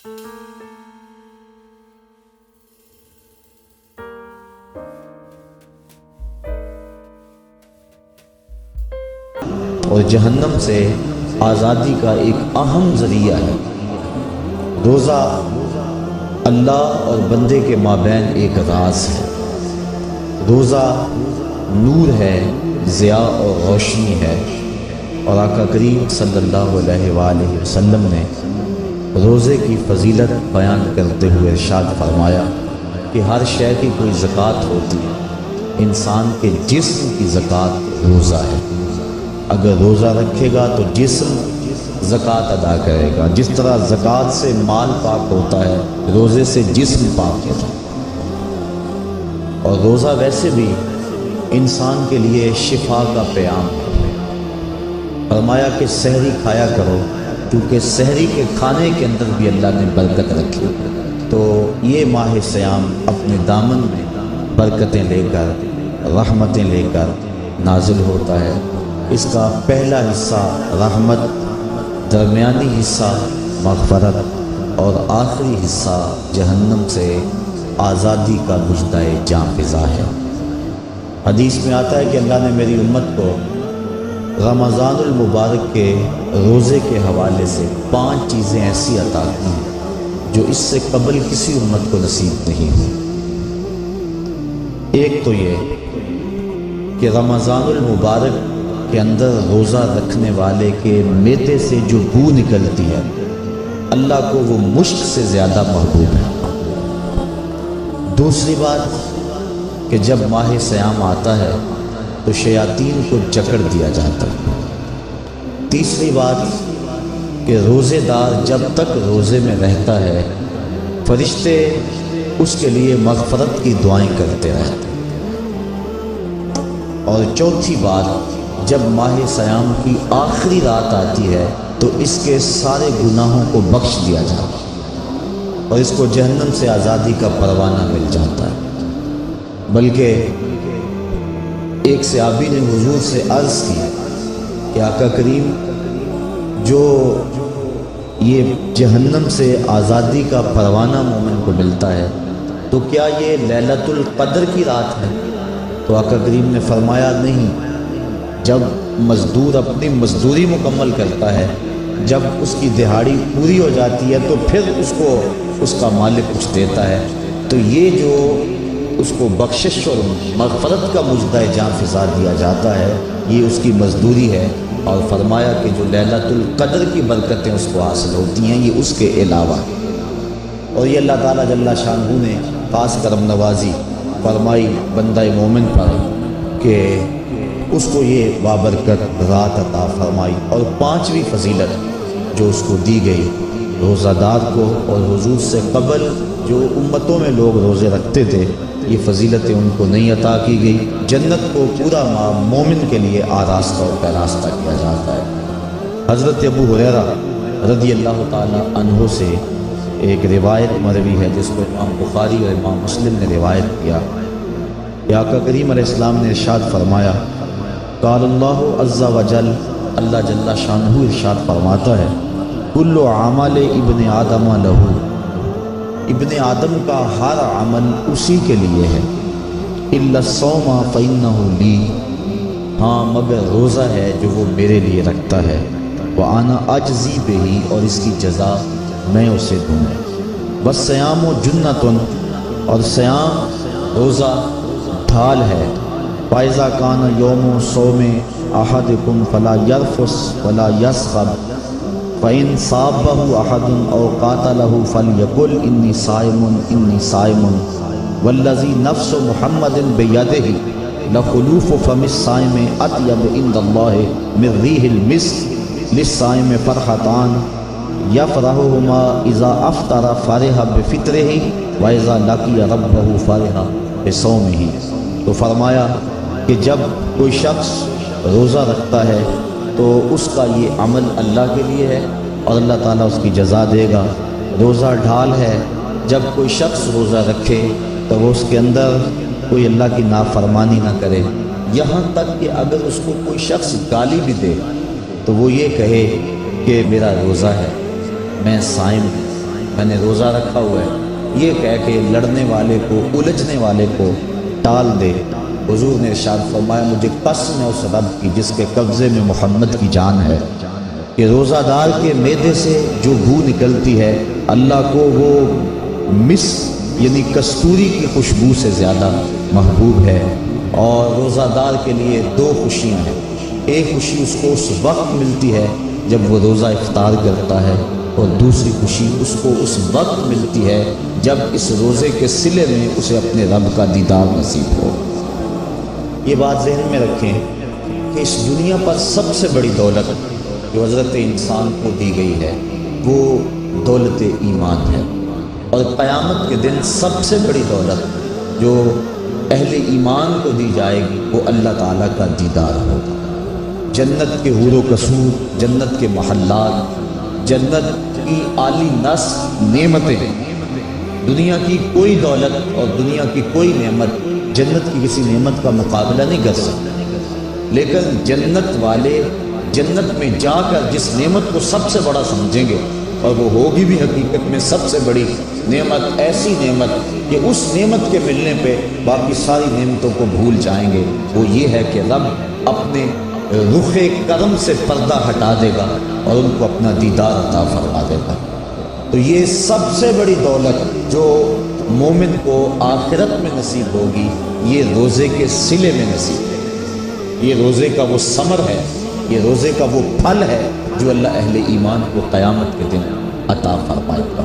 اور جہنم سے آزادی کا ایک اہم ذریعہ ہے۔ روزہ اللہ اور بندے کے مابین ایک راز ہے۔ روزہ نور ہے، ضیاء اور روشنی ہے، اور آقا کریم صلی اللہ علیہ وآلہ وسلم نے روزے کی فضیلت بیان کرتے ہوئے ارشاد فرمایا کہ ہر شے کی کوئی زکوٰۃ ہوتی ہے، انسان کے جسم کی زکوٰۃ روزہ ہے۔ اگر روزہ رکھے گا تو جسم زکوٰۃ ادا کرے گا، جس طرح زکوٰۃ سے مال پاک ہوتا ہے، روزے سے جسم پاک ہوتا ہے۔ اور روزہ ویسے بھی انسان کے لیے شفا کا پیام ہے۔ فرمایا کہ سحری کھایا کرو، کیونکہ سحری کے کھانے کے اندر بھی اللہ نے برکت رکھی۔ تو یہ ماہ صیام اپنے دامن میں برکتیں لے کر، رحمتیں لے کر نازل ہوتا ہے۔ اس کا پہلا حصہ رحمت، درمیانی حصہ مغفرت، اور آخری حصہ جہنم سے آزادی کا مژدہ جاں فضا ہے۔ حدیث میں آتا ہے کہ اللہ نے میری امت کو رمضان المبارک کے روزے کے حوالے سے 5 چیزیں ایسی عطا کی ہیں جو اس سے قبل کسی امت کو نصیب نہیں ہوئی۔ ایک تو یہ کہ رمضان المبارک کے اندر روزہ رکھنے والے کے معدے سے جو بو نکلتی ہے، اللہ کو وہ مشک سے زیادہ محبوب ہے۔ دوسری بات کہ جب ماہ صیام آتا ہے تو شیاطین کو جکڑ دیا جاتا ہے۔ تیسری بات کہ روزے دار جب تک روزے میں رہتا ہے، فرشتے اس کے لیے مغفرت کی دعائیں کرتے رہتے ہیں۔ اور چوتھی بات، جب ماہ صیام کی آخری رات آتی ہے تو اس کے سارے گناہوں کو بخش دیا جاتا ہے اور اس کو جہنم سے آزادی کا پروانہ مل جاتا ہے۔ بلکہ ایک صحابی نے حضور سے عرض کی کہ آقا کریم، جو یہ جہنم سے آزادی کا پروانہ مومن کو ملتا ہے تو کیا یہ لیلۃ القدر کی رات ہے؟ تو آقا کریم نے فرمایا نہیں، جب مزدور اپنی مزدوری مکمل کرتا ہے، جب اس کی دہاڑی پوری ہو جاتی ہے تو پھر اس کو اس کا مالک کچھ دیتا ہے، تو یہ جو اس کو بخشش اور مغفرت کا مژدہ جاں فضا دیا جاتا ہے، یہ اس کی مزدوری ہے۔ اور فرمایا کہ جو لیلۃ القدر کی برکتیں اس کو حاصل ہوتی ہیں، یہ اس کے علاوہ۔ اور یہ اللہ تعالیٰ جل شانہ نے خاص کرم نوازی فرمائی بندہ مومن پر کہ اس کو یہ بابرکت رات عطا فرمائی۔ اور 5ویں فضیلت جو اس کو دی گئی، روزہ دار کو اور حضور سے قبل جو امتوں میں لوگ روزے رکھتے تھے، یہ فضیلتیں ان کو نہیں عطا کی گئی۔ جنت کو پورا ماہ مومن کے لیے آراستہ اور پیراستہ کیا جاتا ہے۔ حضرت ابو ہریرہ رضی اللہ تعالی عنہ سے ایک روایت مروی ہے جس کو امام بخاری اور امام مسلم نے روایت کیا کہ آقا کریم علیہ السلام نے ارشاد فرمایا، قال اللہ عز وجل، اللہ جل شانہ ارشاد فرماتا ہے، کل عمل ابن آدم لہو، ابن آدم کا ہر عمل اسی کے لیے ہے، الا الصوم فإنہ لی، ہاں مگر روزہ ہے جو وہ میرے لیے رکھتا ہے، وأنا اجزی بہ، اور اس کی جزا میں اسے دوں گا۔ والصیام جنۃ، اور صیام روزہ ڈھال ہے، فإذا کان یوم صوم احدکم فلا یرفث ولا یصخب، فإن صابہ احد او قاتلہ فلیقل انی صائم انی صائم، والذی نفس محمد بیدہ لخلوف فم الصائم اطیب عند اللہ من ریح المسک، للصائم فرحتان یفرحہما اذا افطر فرح بفطرہ واذا لقی ربہ فرح بصومہ۔ تو فرمایا کہ جب کوئی شخص روزہ رکھتا ہے تو اس کا یہ عمل اللہ کے لیے ہے اور اللہ تعالیٰ اس کی جزا دے گا۔ روزہ ڈھال ہے، جب کوئی شخص روزہ رکھے تو وہ اس کے اندر کوئی اللہ کی نافرمانی نہ کرے، یہاں تک کہ اگر اس کو کوئی شخص گالی بھی دے تو وہ یہ کہے کہ میرا روزہ ہے، میں صائم ہوں۔ میں نے روزہ رکھا ہوا ہے، یہ کہہ کے لڑنے والے کو، الجھنے والے کو ٹال دے۔ حضور نے ارشاد فرمایا مجھے قسم ہے اس رب کی جس کے قبضے میں محمد کی جان ہے کہ روزہ دار کے معدے سے جو بو نکلتی ہے اللہ کو وہ مس یعنی کستوری کی خوشبو سے زیادہ محبوب ہے۔ اور روزہ دار کے لیے دو خوشیاں ہیں، ایک خوشی اس کو اس وقت ملتی ہے جب وہ روزہ افطار کرتا ہے، اور دوسری خوشی اس کو اس وقت ملتی ہے جب اس روزے کے صلے میں اسے اپنے رب کا دیدار نصیب ہو۔ یہ بات ذہن میں رکھیں کہ اس دنیا پر سب سے بڑی دولت جو حضرت انسان کو دی گئی ہے وہ دولت ایمان ہے، اور قیامت کے دن سب سے بڑی دولت جو اہل ایمان کو دی جائے گی وہ اللہ تعالیٰ کا دیدار ہوگا۔ جنت کے حور و قصور، جنت کے محلات، جنت کی اعلی نسل نعمتیں، دنیا کی کوئی دولت اور دنیا کی کوئی نعمت جنت کی کسی نعمت کا مقابلہ نہیں کر سکتی۔ لیکن جنت والے جنت میں جا کر جس نعمت کو سب سے بڑا سمجھیں گے، اور وہ ہوگی بھی حقیقت میں سب سے بڑی نعمت، ایسی نعمت کہ اس نعمت کے ملنے پہ باقی ساری نعمتوں کو بھول جائیں گے، وہ یہ ہے کہ رب اپنے رخ کرم سے پردہ ہٹا دے گا اور ان کو اپنا دیدار عطا فرما دے گا۔ تو یہ سب سے بڑی دولت جو مومن کو آخرت میں نصیب ہوگی یہ روزے کے صلے میں نصیب ہے، یہ روزے کا وہ ثمر ہے، یہ روزے کا وہ پھل ہے جو اللہ اہل ایمان کو قیامت کے دن عطا فرمائے گا۔